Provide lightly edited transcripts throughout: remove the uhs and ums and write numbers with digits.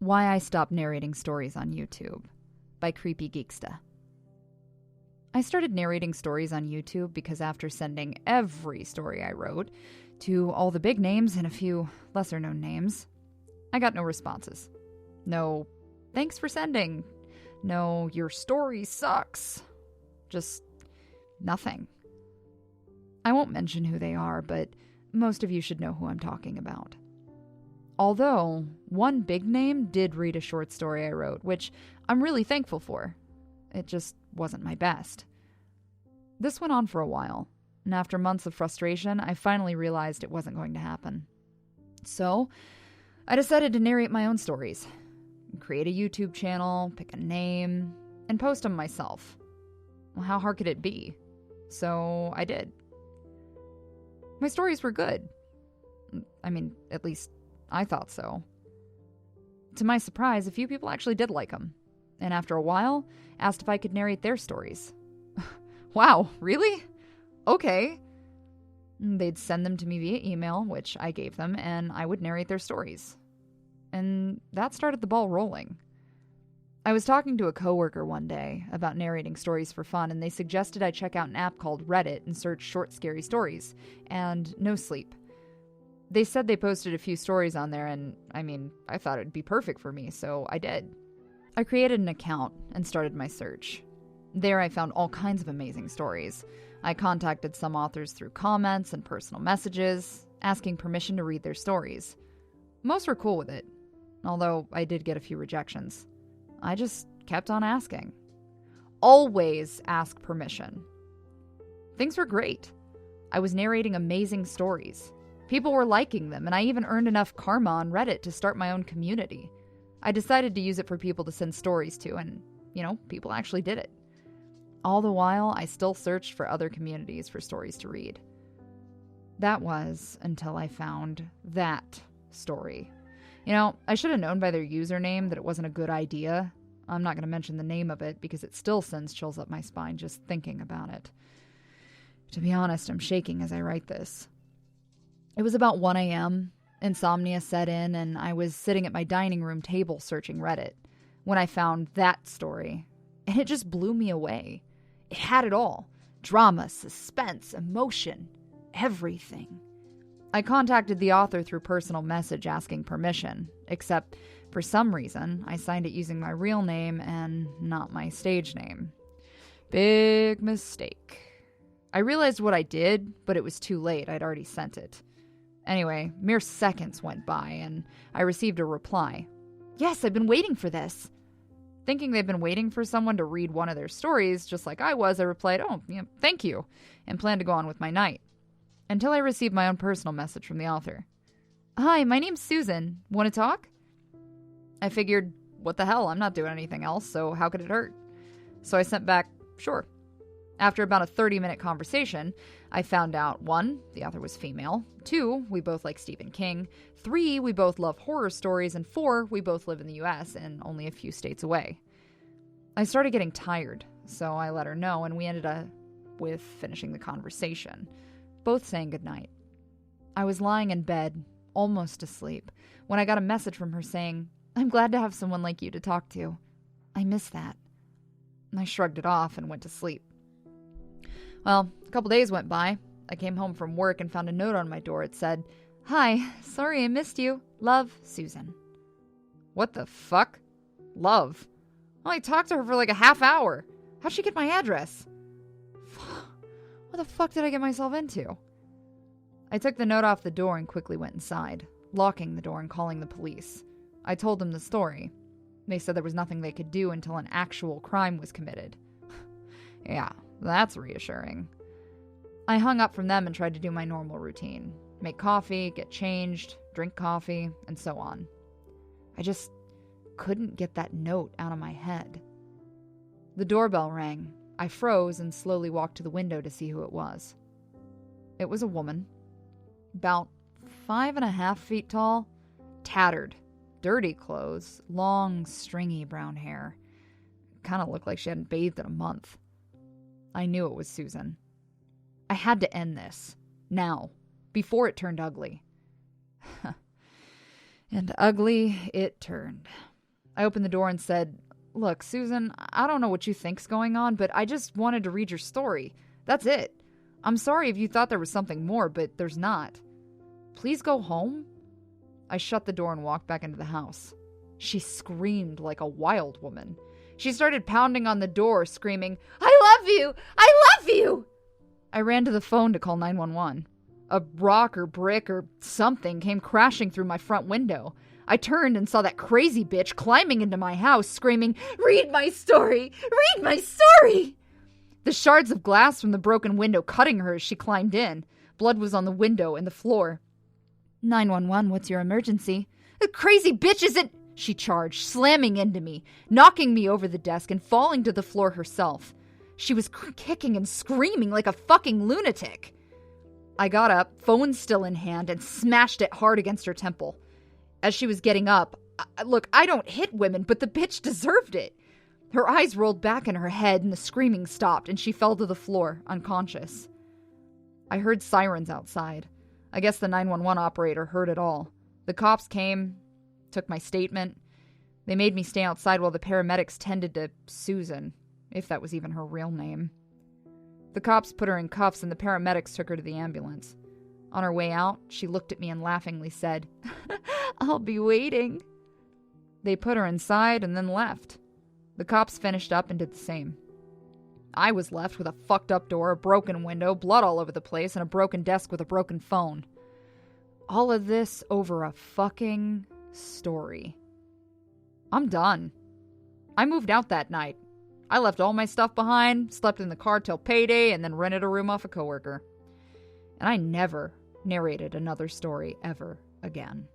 Why I Stopped Narrating Stories on YouTube by CreepyGeeksta. I started narrating stories on YouTube because after sending every story I wrote to all the big names and a few lesser-known names, I got no responses. No, thanks for sending. No, your story sucks. Just nothing. I won't mention who they are, but most of you should know who I'm talking about. Although, one big name did read a short story I wrote, which I'm really thankful for. It just wasn't my best. This went on for a while, and after months of frustration, I finally realized it wasn't going to happen. So, I decided to narrate my own stories, create a YouTube channel, pick a name, and post them myself. Well, how hard could it be? So, I did. My stories were good. I mean, at least I thought so. To my surprise, a few people actually did like them, and after a while, asked if I could narrate their stories. Wow, really? Okay. They'd send them to me via email, which I gave them, and I would narrate their stories. And that started the ball rolling. I was talking to a coworker one day about narrating stories for fun, and they suggested I check out an app called Reddit and search short, scary stories, and no sleep. They said they posted a few stories on there, and I thought it would be perfect for me, so I did. I created an account and started my search. There I found all kinds of amazing stories. I contacted some authors through comments and personal messages, asking permission to read their stories. Most were cool with it, although I did get a few rejections. I just kept on asking. Always ask permission. Things were great. I was narrating amazing stories. People were liking them, and I even earned enough karma on Reddit to start my own community. I decided to use it for people to send stories to, and, people actually did it. All the while, I still searched for other communities for stories to read. That was until I found that story. I should have known by their username that it wasn't a good idea. I'm not going to mention the name of it because it still sends chills up my spine just thinking about it. To be honest, I'm shaking as I write this. It was about 1 a.m., insomnia set in, and I was sitting at my dining room table searching Reddit when I found that story, and it just blew me away. It had it all. Drama, suspense, emotion, everything. I contacted the author through personal message asking permission, except for some reason I signed it using my real name and not my stage name. Big mistake. I realized what I did, but it was too late. I'd already sent it. Anyway, mere seconds went by, and I received a reply. Yes, I've been waiting for this. Thinking they'd been waiting for someone to read one of their stories, just like I was, I replied, thank you, and planned to go on with my night. Until I received my own personal message from the author. Hi, my name's Susan. Want to talk? I figured, what the hell, I'm not doing anything else, so how could it hurt? So I sent back, sure. After about a 30-minute conversation, I found out 1, the author was female, 2, we both like Stephen King, 3, we both love horror stories, and 4, we both live in the US and only a few states away. I started getting tired, so I let her know, and we ended up with finishing the conversation, both saying goodnight. I was lying in bed, almost asleep, when I got a message from her saying, I'm glad to have someone like you to talk to. I miss that. And I shrugged it off and went to sleep. Well, a couple days went by. I came home from work and found a note on my door. It said, Hi, sorry I missed you. Love, Susan. What the fuck? Love? Well, I talked to her for like a half hour. How'd she get my address? What the fuck did I get myself into? I took the note off the door and quickly went inside, locking the door and calling the police. I told them the story. They said there was nothing they could do until an actual crime was committed. Yeah. That's reassuring. I hung up from them and tried to do my normal routine. Make coffee, get changed, drink coffee, and so on. I just couldn't get that note out of my head. The doorbell rang. I froze and slowly walked to the window to see who it was. It was a woman, about 5.5 feet tall, tattered, dirty clothes, long, stringy brown hair. Kind of looked like she hadn't bathed in a month. I knew it was Susan. I had to end this. Now. Before it turned ugly. And ugly it turned. I opened the door and said, "Look, Susan, I don't know what you think's going on, but I just wanted to read your story. That's it. I'm sorry if you thought there was something more, but there's not. Please go home." I shut the door and walked back into the house. She screamed like a wild woman. She started pounding on the door, screaming, "I love you! I love you!" I ran to the phone to call 911. A rock or brick or something came crashing through my front window. I turned and saw that crazy bitch climbing into my house, screaming, "Read my story! Read my story!" The shards of glass from the broken window cutting her as she climbed in. Blood was on the window and the floor. 911, what's your emergency? "The crazy bitch isn't..." She charged, slamming into me, knocking me over the desk and falling to the floor herself. She was kicking and screaming like a fucking lunatic. I got up, phone still in hand, and smashed it hard against her temple. As she was getting up, look, I don't hit women, but the bitch deserved it. Her eyes rolled back in her head and the screaming stopped and she fell to the floor, unconscious. I heard sirens outside. I guess the 911 operator heard it all. The cops came, took my statement. They made me stay outside while the paramedics tended to Susan, if that was even her real name. The cops put her in cuffs and the paramedics took her to the ambulance. On her way out, she looked at me and laughingly said, "I'll be waiting." They put her inside and then left. The cops finished up and did the same. I was left with a fucked up door, a broken window, blood all over the place, and a broken desk with a broken phone. All of this over a fucking story. I'm done. I moved out that night. I left all my stuff behind, slept in the car till payday, and then rented a room off a coworker. And I never narrated another story ever again.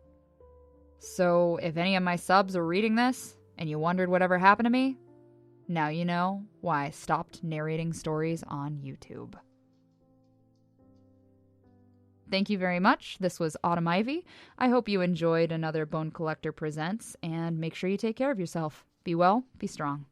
So if any of my subs are reading this, and you wondered whatever happened to me, now you know why I stopped narrating stories on YouTube. Thank you very much. This was Autumn Ivy. I hope you enjoyed another Bone Collector Presents, and make sure you take care of yourself. Be well, be strong.